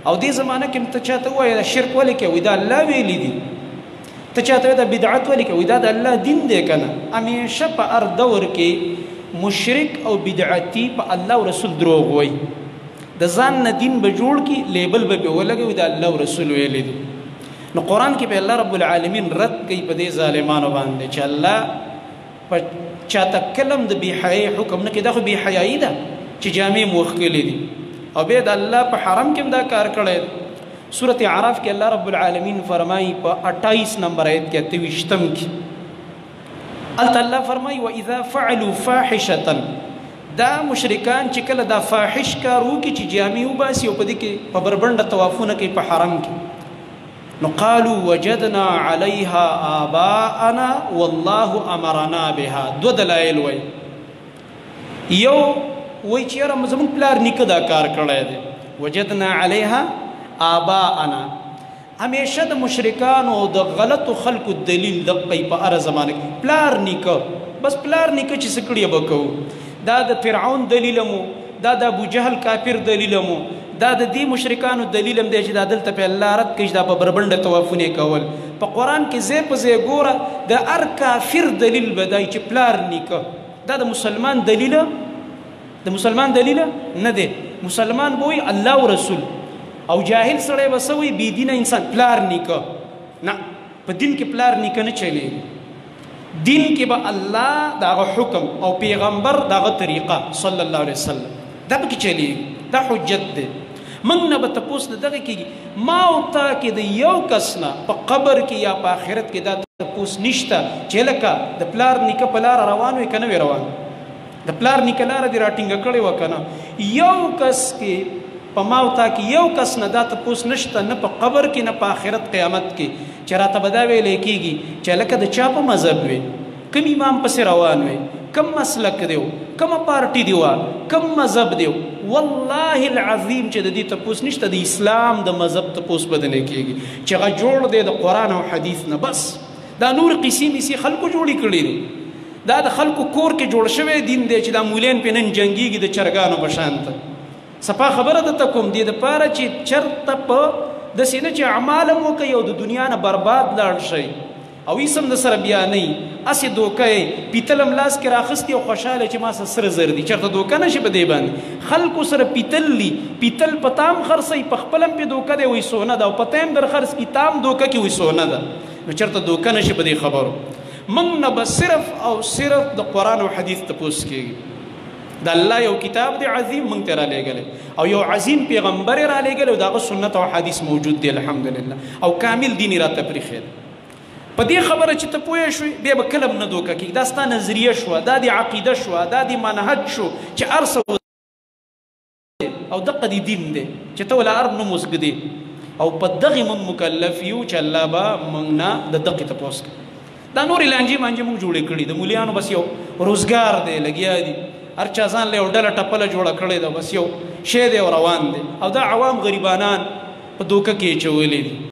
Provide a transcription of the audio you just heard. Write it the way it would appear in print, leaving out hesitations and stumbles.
او دې زمانه کې ته چاته وایې دا شرک ولې کوي دا الله ویلي دي ته چاته وایې دا بدعت ولې کوي دا د الله دین دی که نه همیشه په هر دور کې مشرک او بدعتي په الله او رسول دروغ وایي د ځان نه دین به جوړ کړي لیبل به پرې ولګوي دا الله او رسول ویلي دي نو قرآن کې به الله رب العالمین رد کوي په دې ظالمانو باندې چې الله په چاته کلم د بې حیایي حکم نه کوي دا خو بې حیایي ده چې جامې مو ښکلې دي او بیا د الله په حرم کې هم دا کار کړی سورة اعراف کې الله رب العالمین فرمایي په 28 نمبر آیت کې 28م کې هلته الله فرمایي وإذا فعلوا فاحشة دا مشرکان چې کله دا فاحش کار وکړي چې جامې وباسي او په دې کې په بربنډه طوافونه کوي په حرم کې نو قالوا وجدنا عليها آباءنا والله امرنا بها دو دلایل وای یو وای چې یاره زموږ پلار نیکه دا کار کړی دی وجدنا علیها آباءنا همیشه د مشرکانو د غلطو خلکو دلیل دقی په هره زمانه کې پلار نیکه بس پلار نیکه چې څه کړي به کوو دا د فرعون دلیل مو دا د ابو جهل کافر دلیل مو دا د دې مشرکانو دلیل هم دی چې دا دلته په الله رد کوي دا په بربنډه طوافونه کول په قرآن کې ځای په ځای ګوره د هر کافر دلیل به دی چې پلار نیکه دا د مسلمان دلیل نه دی مسلمان به وایي الله او رسول او جاهل سړی به څه وایي بېدینه انسان پلار نیکه نه په دین کې پلار نیکه نه چلیږي دین کې به الله دغه حکم او پیغمبر دغه طریقه صلی الله علیه وسلم دا پکې چلیږي دا حجت دی موږ نه به تپوس نه دغه کېږي ما او تا کې د یو کس نه په قبر کې یا په آخرت کې دا تپوس نشته چې لکه د پلار نیکه په لاره روان وي که نه وي روان د پلار نیکه لاره دې راټینګه کړې وه که نه یو کس کې په ما او تا کې یو کس نه دا تپوس نشته نه په قبر کې نه په آخرت قیامت کې چې راته به دا ویلی کېږي چې لکه د چا په مذهب وي کوم امام پسې روان وي کم مسلک دیو کم پارټي دیوه کم مذهب دیو والله العظیم چې د دې تپوس نشته د اسلام د مذهب تپوس به نه کېږي چې هغه جوړ دی د قرآن او حدیث نه بس دا نور قیسې میسې خلکو جوړې کړي دي دا د خلکو کور کې جوړ شوی دین دی چې دا مولین پې نن جنګېږي د چرګانو په شان ته صفا خبره درته کوم دې دپاره چې چېرته په داسې نه چې اعمال هم وکوئ او د دنیا نه برباد لاړ شئ او اسم د سره بیا نه وي هسې دوکه یې پیتل هم لاس کې راخیستي او خوشحاله چې ما سره سره زر دي چېرته دوکه نه شي په دې باندې خلکو سره پیتل دي پیتل په تا هم خرڅوي په خپله هم پې دوکه دی وایي سونه ده او په تا هم در خرڅ کي تا هم دوکه کې وایي سونه ده نو چېرته دوکه نه شي په دې خبرو موږ نه به صرف او صرف د قرآن او حدیث تپوس کېږي د الله یو کتاب دی عظیم موږ ته رالیږلی او یو عظیم پیغمبر یې رالیږلی او د هغه سنت او حدیث موجود دی الحمدلله او کامل دین یې راته پرېښی دی په دې خبره چې ته پوه شوې بیا به کله هم نه دوکه کېږي دا ستا نظریه شوه دا د عقیده شوه دا د منهج شو چې هر څه او دقه د دین دی چې ته ولا هر نوم وسږدې او په دغې موږ مکلف یو چې الله به موږ نه د دقې تپوس کوي دا نورې لانجې مانجې موږ جوړې کړي د مولیانو بس یو روزګار دی لګیا دي هر چا ځان له یو ډله ټپله جوړه کړې ده بس یو شی دی او روان دی او دا عوام غریبانان په دوکه کې اچولي دي